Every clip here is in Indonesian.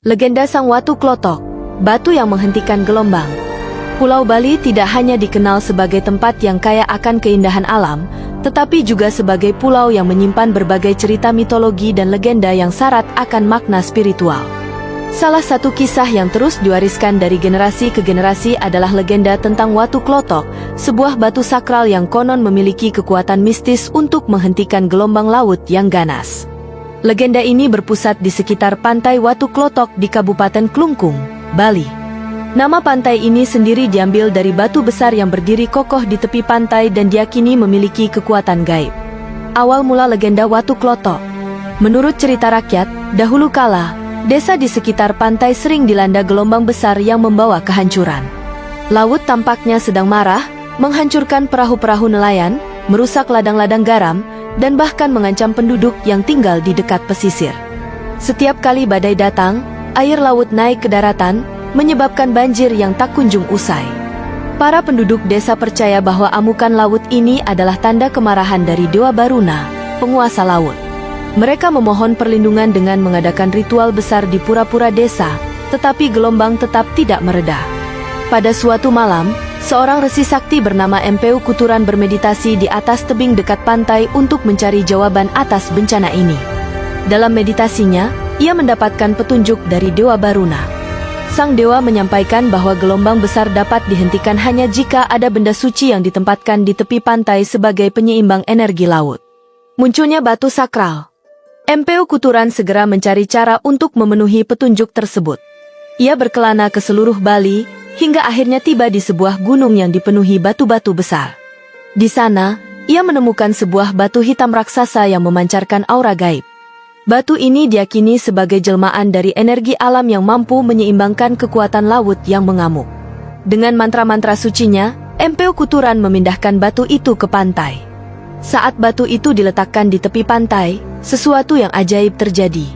Legenda Sang Watu Klotok, batu yang menghentikan gelombang. Pulau Bali tidak hanya dikenal sebagai tempat yang kaya akan keindahan alam, tetapi juga sebagai pulau yang menyimpan berbagai cerita mitologi dan legenda yang syarat akan makna spiritual. Salah satu kisah yang terus diwariskan dari generasi ke generasi adalah legenda tentang Watu Klotok, sebuah batu sakral yang konon memiliki kekuatan mistis untuk menghentikan gelombang laut yang ganas. Legenda ini berpusat di sekitar pantai Watu Klotok di Kabupaten Klungkung, Bali. Nama pantai ini sendiri diambil dari batu besar yang berdiri kokoh di tepi pantai dan diyakini memiliki kekuatan gaib. Awal mula legenda Watu Klotok. Menurut cerita rakyat, dahulu kala, desa di sekitar pantai sering dilanda gelombang besar yang membawa kehancuran. Laut tampaknya sedang marah, menghancurkan perahu-perahu nelayan, merusak ladang-ladang garam, dan bahkan mengancam penduduk yang tinggal di dekat pesisir. Setiap kali badai datang, air laut naik ke daratan, menyebabkan banjir yang tak kunjung usai. Para penduduk desa percaya bahwa amukan laut ini adalah tanda kemarahan dari Dewa Baruna, penguasa laut. Mereka memohon perlindungan dengan mengadakan ritual besar di pura-pura desa, tetapi gelombang tetap tidak mereda. Pada suatu malam, seorang resi sakti bernama Empeu Kuturan bermeditasi di atas tebing dekat pantai untuk mencari jawaban atas bencana ini. Dalam meditasinya, ia mendapatkan petunjuk dari Dewa Baruna. Sang dewa menyampaikan bahwa gelombang besar dapat dihentikan hanya jika ada benda suci yang ditempatkan di tepi pantai sebagai penyeimbang energi laut. Munculnya batu sakral. Empeu Kuturan segera mencari cara untuk memenuhi petunjuk tersebut. Ia berkelana ke seluruh Bali, hingga akhirnya tiba di sebuah gunung yang dipenuhi batu-batu besar. Di sana, ia menemukan sebuah batu hitam raksasa yang memancarkan aura gaib. Batu ini diyakini sebagai jelmaan dari energi alam yang mampu menyeimbangkan kekuatan laut yang mengamuk. Dengan mantra-mantra sucinya, Empeu Kuturan memindahkan batu itu ke pantai. Saat batu itu diletakkan di tepi pantai, sesuatu yang ajaib terjadi.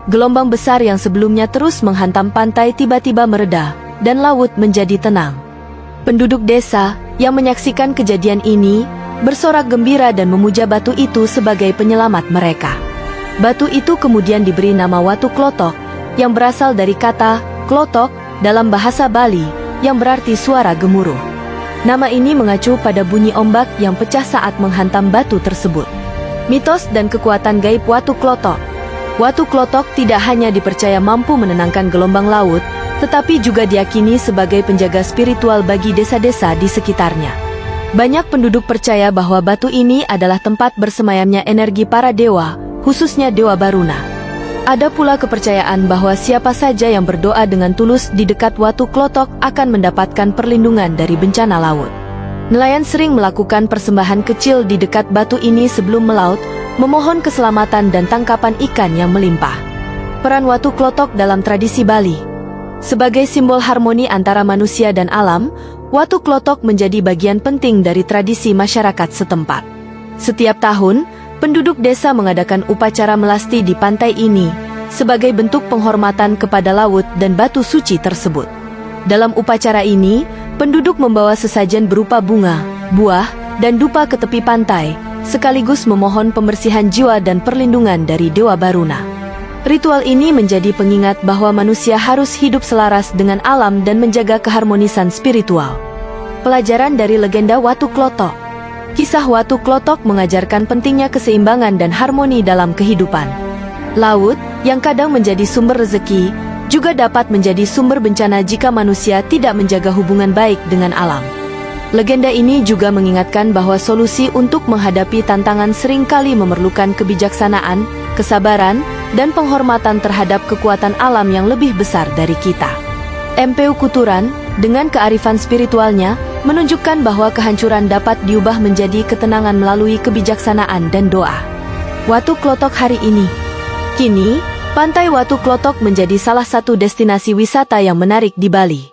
Gelombang besar yang sebelumnya terus menghantam pantai tiba-tiba mereda, dan laut menjadi tenang. Penduduk desa yang menyaksikan kejadian ini bersorak gembira dan memuja batu itu sebagai penyelamat mereka. Batu itu kemudian diberi nama Watu Klotok, yang berasal dari kata klotok dalam bahasa Bali, yang berarti suara gemuruh. Nama ini mengacu pada bunyi ombak yang pecah saat menghantam batu tersebut. Mitos dan kekuatan gaib Watu Klotok. Watu Klotok tidak hanya dipercaya mampu menenangkan gelombang laut, tetapi juga diyakini sebagai penjaga spiritual bagi desa-desa di sekitarnya. Banyak penduduk percaya bahwa batu ini adalah tempat bersemayamnya energi para dewa, khususnya Dewa Baruna. Ada pula kepercayaan bahwa siapa saja yang berdoa dengan tulus di dekat Watu Klotok akan mendapatkan perlindungan dari bencana laut. Nelayan sering melakukan persembahan kecil di dekat batu ini sebelum melaut, memohon keselamatan dan tangkapan ikan yang melimpah. Peran Watu Klotok dalam tradisi Bali. Sebagai simbol harmoni antara manusia dan alam, Watu Klotok menjadi bagian penting dari tradisi masyarakat setempat. Setiap tahun, penduduk desa mengadakan upacara melasti di pantai ini, sebagai bentuk penghormatan kepada laut dan batu suci tersebut. Dalam upacara ini, penduduk membawa sesajen berupa bunga, buah, dan dupa ke tepi pantai, sekaligus memohon pembersihan jiwa dan perlindungan dari Dewa Baruna. Ritual ini menjadi pengingat bahwa manusia harus hidup selaras dengan alam dan menjaga keharmonisan spiritual. Pelajaran dari legenda Watu Klotok. Kisah Watu Klotok mengajarkan pentingnya keseimbangan dan harmoni dalam kehidupan. Laut, yang kadang menjadi sumber rezeki, juga dapat menjadi sumber bencana jika manusia tidak menjaga hubungan baik dengan alam. Legenda ini juga mengingatkan bahwa solusi untuk menghadapi tantangan seringkali memerlukan kebijaksanaan, kesabaran, dan penghormatan terhadap kekuatan alam yang lebih besar dari kita. Empeu Kuturan, dengan kearifan spiritualnya, menunjukkan bahwa kehancuran dapat diubah menjadi ketenangan melalui kebijaksanaan dan doa. Watu Klotok hari ini. Kini, pantai Watu Klotok menjadi salah satu destinasi wisata yang menarik di Bali.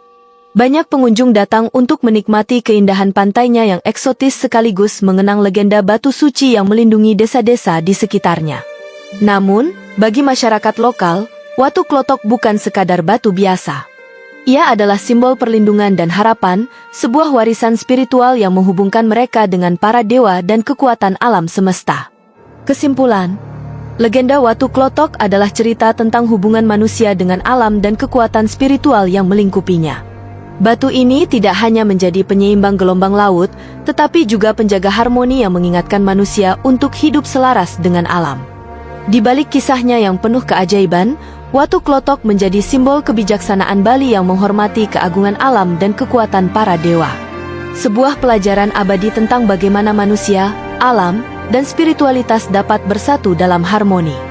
Banyak pengunjung datang untuk menikmati keindahan pantainya yang eksotis sekaligus mengenang legenda batu suci yang melindungi desa-desa di sekitarnya. Namun, bagi masyarakat lokal, Watu Klotok bukan sekadar batu biasa. Ia adalah simbol perlindungan dan harapan, sebuah warisan spiritual yang menghubungkan mereka dengan para dewa dan kekuatan alam semesta. Kesimpulan, Legenda Watu Klotok adalah cerita tentang hubungan manusia dengan alam dan kekuatan spiritual yang melingkupinya. Batu ini tidak hanya menjadi penyeimbang gelombang laut, tetapi juga penjaga harmoni yang mengingatkan manusia untuk hidup selaras dengan alam. Di balik kisahnya yang penuh keajaiban, Watu Klotok menjadi simbol kebijaksanaan Bali yang menghormati keagungan alam dan kekuatan para dewa. Sebuah pelajaran abadi tentang bagaimana manusia, alam, dan spiritualitas dapat bersatu dalam harmoni.